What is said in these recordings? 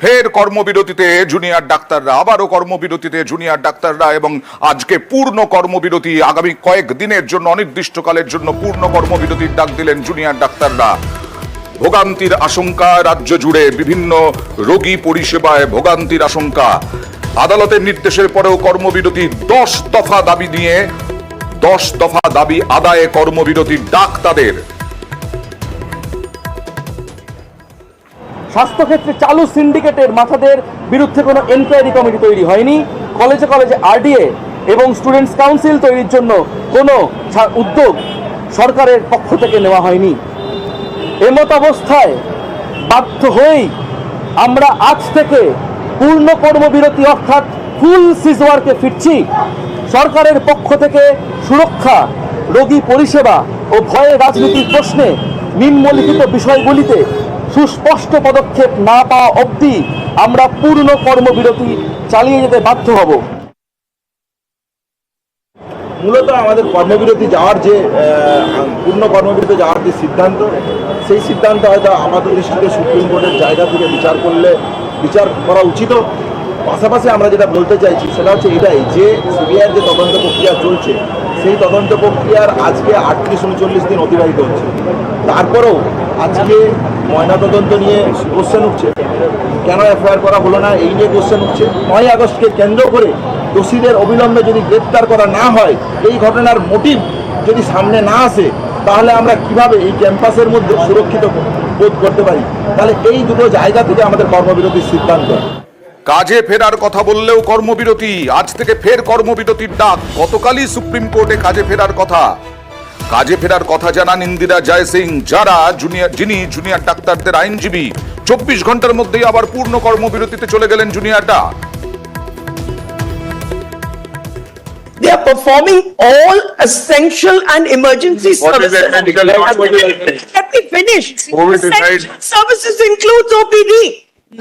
ফের কর্মবিরতিতে জুনিয়র ডাক্তাররা, আবারও কর্মবিরতিতে জুনিয়র ডাক্তাররা, এবং আজকে পূর্ণ কর্মবিরতি। আগামী কয়েক দিনের জন্য, অনির্দিষ্টকালের জন্য পূর্ণ কর্মবিরতির ডাক দিলেন জুনিয়র ডাক্তাররা। ভোগান্তির আশঙ্কা রাজ্য জুড়ে, বিভিন্ন রোগী পরিষেবায় ভোগান্তির আশঙ্কা। আদালতের নির্দেশের পরেও কর্মবিরতি, 10 দফা দাবি নিয়ে 10 দফা দাবি আদায়ে কর্মবিরতির ডাক তাদের। স্বাস্থ্যক্ষেত্রে চালু সিন্ডিকেটের মাথাদের বিরুদ্ধে কোনো এনকোয়ারি কমিটি তৈরি হয়নি। কলেজে কলেজে আরডিএ এবং স্টুডেন্টস কাউন্সিল তৈরির জন্য কোনো উদ্যোগ সরকারের পক্ষ থেকে নেওয়া হয়নি। এমত অবস্থায় বাধ্য হয়েই আমরা আজ থেকে পূর্ণ কর্মবিরতি অর্থাৎ ফুল সিজওয়ার্কে ফিরছি। সরকারের পক্ষ থেকে সুরক্ষা, রোগী পরিষেবা ও ভয়ের রাজনীতির প্রশ্নে নিম্নলিখিত বিষয়গুলিতে সুস্পষ্ট পদক্ষেপ না পাওয়া অবধি আমরা পূর্ণ কর্মবিরতি চালিয়ে যেতে বাধ্য হব। মূলত আমাদের কর্মবিরতি যাওয়ার যে পূর্ণ কর্মবিরতি যাওয়ার যে সিদ্ধান্ত, সেই সিদ্ধান্ত হয়তো আমাদের দৃষ্টিতে সুপ্রিম কোর্টের জায়গা থেকে বিচার করা উচিত। পাশাপাশি আমরা যেটা বলতে চাইছি সেটা হচ্ছে এটাই যে সিবিআইয়ের যে তদন্ত প্রক্রিয়া চলছে, সেই তদন্ত প্রক্রিয়ার আজকে 38-39 দিন অতিবাহিত হচ্ছে। তারপরেও আজকে ময়নাতদন্ত নিয়ে কোশ্চেন উঠছে, কেন এফআইআর করা হলো না এই নিয়ে কোশ্চেন উঠছে। 9 আগস্টকে কেন্দ্র করে দোষীদের অবিলম্বে যদি গ্রেপ্তার করা না হয়, এই ঘটনার মোটিভ যদি সামনে না আসে, তাহলে আমরা কিভাবে এই ক্যাম্পাসের মধ্যে সুরক্ষিত বোধ করতে পারি? তাহলে এই দুটো জায়গা থেকে আমাদের কর্মবিরতির সিদ্ধান্ত। কাজে ফেরার কথা বললেও কর্মবিরতি, আজ থেকে ফের কর্মবিরতির ডাক। গতকালই সুপ্রিম কোর্টে কাজে ফেরার কথা জানান ইন্দিরা জয় সিং, যিনি জুনিয়র ডাক্তারদের আইনজীবী। 24 ঘন্টার মধ্যেই আবার পূর্ণ কর্মবিরতিতে চলে গেলেন জুনিয়ররা। They are performing all essential and emergency services. Let me finish. Essential services includes OPD.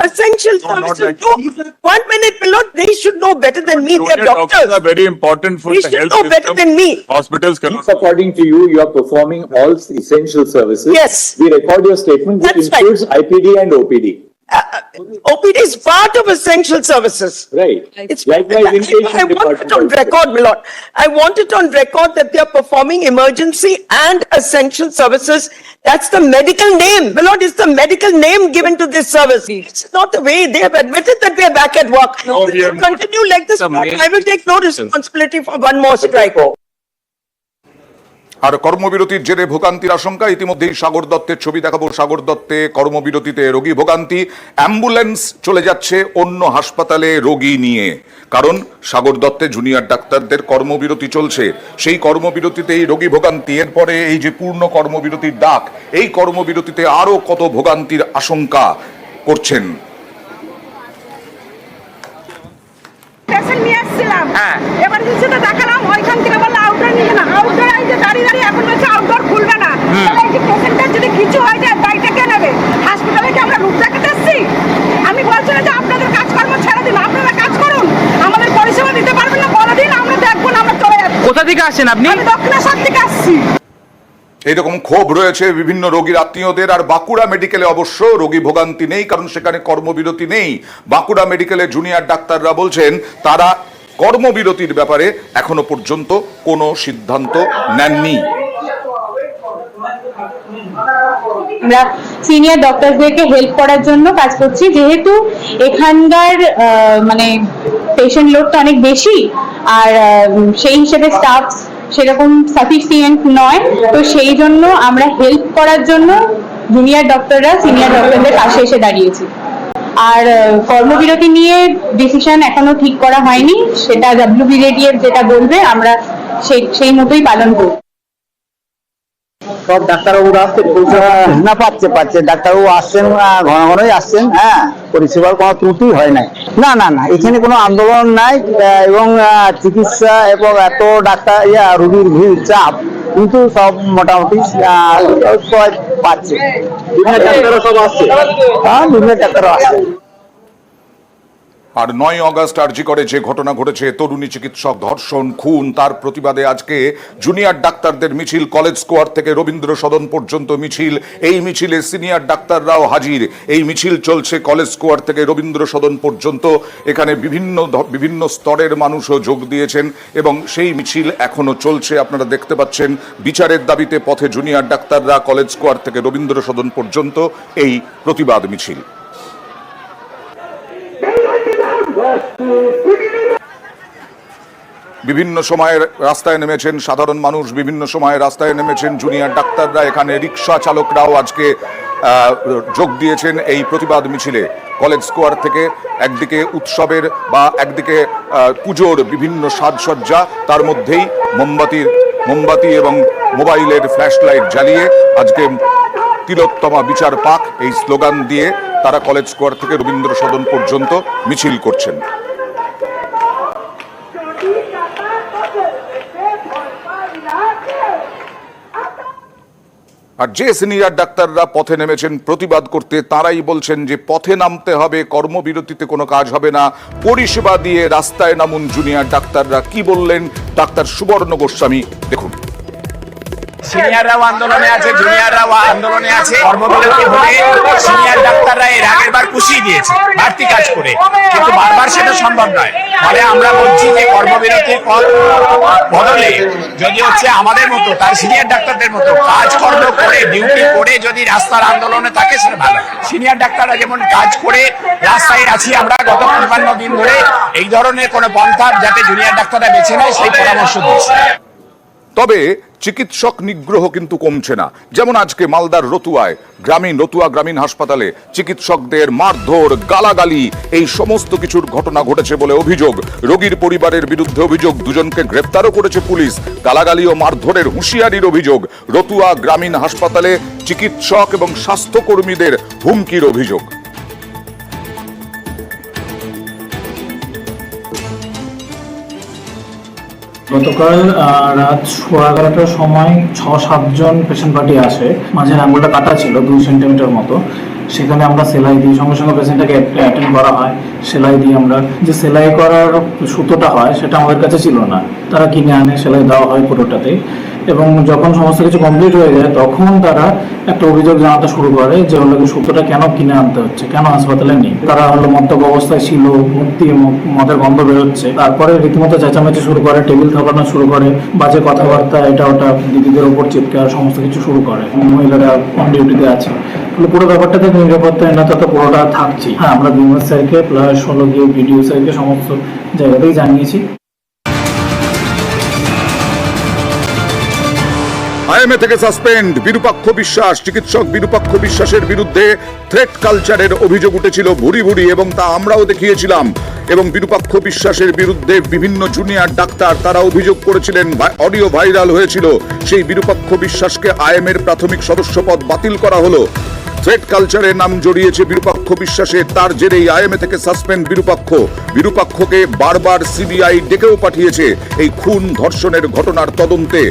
Essential services. 1 minute, Milord. They should know better than me. They are doctors. Are very important for They the should health know system. better than me. Hospitals cannot. According to you, you are performing all essential services. Yes. We record your statement, which That's includes IPD and OPD. OPD is part of essential services. Right. It's Likewise, inpatient I want it on department. record, Milord. I want it on record that they are performing emergency and essential services. That's the medical name. Milord, is the medical name given to this service. It's not the way they have admitted that we are back at work. No, we are Continue like this. I will take no responsibility for one more strike. আর কর্মবিরতির জেরে ভোগান্তির আশঙ্কা। ইতিমধ্যেই সাগর দত্তের ছবি দেখাবো। সাগর দত্তে কর্মবিরতিতে রোগী ভোগান্তি, ambulance চলে যাচ্ছে অন্য হাসপাতালে রোগী নিয়ে। কারণ সাগর দত্তে জুনিয়র ডাক্তারদের কর্মবিরতি চলছে, সেই কর্মবিরতিতেই রোগী ভোগান্তি। এরপরে এই যে পূর্ণ কর্মবিরতির ডাক, এই কর্মবিরতিতে আরো কত ভোগান্তির আশঙ্কা করছেন। পেশেন্ট নিয়ে আসছিলাম, এমার্জেন্সিতে দেখালাম, ওইখান থেকে বললো আউটডোর নিয়ে না। আউটডোর এই যে দাঁড়িয়ে এখন বলছে আউটডোর খুলবে না। তাহলে এই যে পেশেন্টের যদি কিছু হয়ে যায় দায়টা কে নেবে? হাসপাতালে কি আমরা রূপ দেখাতে এসছি? আমি বলছি না যে আপনাদের কাজকর্ম ছেড়ে দিন, আপনারা কাজ করুন, আমাদের পরিষেবা দিতে পারবেন না বলে দিন, আমরা দেখবো না, আমরা চলে যাচ্ছি। কোথা থেকে আসছেন আপনি? আমি দক্ষিণেশ্বর থেকে আসছি। এইরকম ক্ষোভ রয়েছে বিভিন্ন রোগীর আত্মীয়দের। আর বাঁকুড়া মেডিকেলে অবশ্য রোগী ভোগান্তি নেই, কারণ সেখানে কর্মবিরতি নেই। বাঁকুড়া মেডিকেলে জুনিয়র ডাক্তাররা বলছেন তারা কর্মবিরতির ব্যাপারে এখনো পর্যন্ত কোনো সিদ্ধান্ত নেননি। আমরা সিনিয়র ডক্টরদেরকে হেল্প করার জন্য কাজ করছি, যেহেতু এখানকার মানে পেশেন্ট লোডটা অনেক বেশি, আর সেই হিসেবে স্টাফ সেরকম সাফিসিয়েন্ট নয়। তো সেই জন্য আমরা হেল্প করার জন্য জুনিয়র ডক্টররা সিনিয়র ডক্টরদের পাশে এসে দাঁড়িয়েছি। আর কর্মবিরতি নিয়ে ডিসিশন এখনো ঠিক করা হয়নি, সেটা WBJDF যেটা বলবে আমরা সেই মতোই পালন করব। সব ডাক্তারবাবুরা আসছেন পরিষেবা না পাচ্ছে ডাক্তারবাবু আসছেন, ঘন ঘনই আসছেন। হ্যাঁ, পরিষেবার কোনো ত্রুটি হয় নাই। না এখানে কোনো আন্দোলন নাই, এবং চিকিৎসা এবং এত ডাক্তার রোগীর ভিড় চাপ, কিন্তু সব মোটামুটি সবাই পাচ্ছে। বিভিন্ন ডাক্তাররা সব আসছে। হ্যাঁ, বিভিন্ন ডাক্তাররা আসছে। আর 9 অগস্ট আরজি করে যে ঘটনা ঘটেছে, তরুণী চিকিৎসক ধর্ষণ, খুন, তার প্রতিবাদে আজকে জুনিয়র ডাক্তারদের মিছিল, কলেজ স্কোয়ার থেকে রবীন্দ্র সদন পর্যন্ত মিছিল। এই মিছিলে সিনিয়র ডাক্তাররাও হাজির। এই মিছিল চলছে কলেজ স্কোয়ার থেকে রবীন্দ্র সদন পর্যন্ত। এখানে বিভিন্ন স্তরের মানুষও যোগ দিয়েছেন এবং সেই মিছিল এখনো চলছে। আপনারা দেখতে পাচ্ছেন বিচারের দাবিতে পথে জুনিয়র ডাক্তাররা, কলেজ স্কোয়ার থেকে রবীন্দ্র সদন পর্যন্ত এই প্রতিবাদ মিছিল। বিভিন্ন সময়ে রাস্তায় নেমেছেন সাধারণ মানুষ, বিভিন্ন সময়ে রাস্তায় নেমেছেন জুনিয়র ডাক্তাররা। এখানে রিক্সা চালকরাও আজকে যোগ দিয়েছেন এই প্রতিবাদ মিছিলে। কলেজ স্কোয়ার থেকে একদিকে উৎসবের বা একদিকে পুজোর বিভিন্ন সাজসজ্জা, তার মধ্যেই মোমবাতি এবং মোবাইলের ফ্ল্যাশ লাইট জ্বালিয়ে আজকে তিলোত্তমা বিচার পাক এই স্লোগান দিয়ে তারা কলেজ স্কোয়ার থেকে রবীন্দ্র সদন পর্যন্ত মিছিল করছেন। আর যে সিনিয়র ডাক্তাররা পথে নেমেছেন প্রতিবাদ করতে, তারাই বলছেন যে পথে নামতে হবে, কর্মবিরতিতে কোনো কাজ হবে না, পরিষেবা দিয়ে রাস্তায় নামুন জুনিয়র ডাক্তাররা। কি বললেন ডাক্তার সুবর্ণ গোস্বামী, দেখুন। সিনিয়ররাও আন্দোলনে আছে, জুনিয়ররাও আন্দোলনে আছে। কর্মবিরতি হলে সিনিয়র ডাক্তাররা এর আগের বার পুষিয়ে দিয়েছে বাড়তি কাজ করে, কিন্তু বারবার সেটা সম্ভব নয়। ফলে আমরা বলছি যে কর্মবিরতির পর বদলে যদি হচ্ছে আমাদের মতো তার সিনিয়র ডাক্তারদের মতো কাজকর্ম করে, ডিউটি করে যদি রাস্তার আন্দোলনে থাকে সেটা ভালো। সিনিয়র ডাক্তাররা যেমন কাজ করে রাস্তায় আছি আমরা গত 55 দিন ধরে, এই ধরনের কোনো পন্থা যাতে জুনিয়র ডাক্তাররা বেছে নেয় সেই পরামর্শ দিচ্ছি। তবে চিকিৎসক নিগ্রহ কিন্তু কমছে না। যেমন আজকে মালদার রতুয়া গ্রামীণ হাসপাতালে চিকিৎসকদের মারধর, গালাগালি, এই সমস্ত কিছুর ঘটনা ঘটেছে বলে অভিযোগ। রোগীর পরিবারের বিরুদ্ধে অভিযোগ, দুজনকে গ্রেপ্তারও করেছে পুলিশ। গালাগালি ও মারধরের হুঁশিয়ারির অভিযোগ। রতুয়া গ্রামীণ হাসপাতালে চিকিৎসক এবং স্বাস্থ্যকর্মীদের হুমকির অভিযোগ। গতকাল রাত 11:30টার সময় 6-7 জন পেশেন্ট পার্টি আসে। মাঝের আঙুলটা কাটা ছিল 2 সেন্টিমিটার মতো, সেখানে আমরা সেলাই দিই। সঙ্গে সঙ্গে পেশেন্টটাকে অ্যাটেন্ড করা হয়, সেলাই দিই আমরা। যে সেলাই করার সুতোটা হয় সেটা আমাদের কাছে ছিল না, তারা কিনে আনে, সেলাই দেওয়া হয় পুরোটাতেই। এবং যখন সমস্ত কিছু কমপ্লিট হয়ে যায় তখন তারা একটা অভিযোগ জানাতে শুরু করে যে হলো সুতোটা কেন কিনে আনতে হচ্ছে, কেন হাসপাতালে নেই। তারা হলো মদ্যপ অবস্থায় ছিল, মুখ দিয়ে মদের গন্ধ বেরোচ্ছে। তারপরে রীতিমতো চেঁচামেচি শুরু করে, টেবিল থাকানো শুরু করে, বাজে কথাবার্তা, এটা ওটা, দিদিদের ওপর চিৎকার, সমস্ত কিছু শুরু করে। মহিলারা অন ডিউটিতে আছে, পুরো ব্যাপারটাতে নিরাপত্তাহীনতা তো পুরোটা থাকছি। হ্যাঁ, আমরা বিমল স্যারকে প্লাস হলো গিয়ে বিডিও স্যারকে সমস্ত জায়গাতেই জানিয়েছি। আইএমএ থেকে সাসপেন্ড বিরূপাক্ষ বিশ্বাস। চিকিৎসক বিরূপাক্ষ বিশ্বাসের বিরুদ্ধে থ্রেট কালচারের অভিযোগ উঠেছিল ভুরি ভুরি, এবং তা আমরাও দেখিয়েছিলাম। এবং বিরূপাক্ষ বিশ্বাসের বিরুদ্ধে বিভিন্ন জুনিয়র ডাক্তার তারা অভিযোগ করেছিলেন, অডিও ভাইরাল হয়েছিল। সেই বিরূপাক্ষ বিশ্বাসকে আইএমএর প্রাথমিক সদস্যপদ বাতিল করা হলো। থ্রেট কালচারের নাম জড়িয়েছে বিরূপাক্ষ বিশ্বাসের, তার জেরেই আইএমএ থেকে সাসপেন্ড বিরূপাক্ষকে বারবার সিবিআই ডেকেও পাঠিয়েছে এই খুন ধর্ষণের ঘটনার তদন্তে।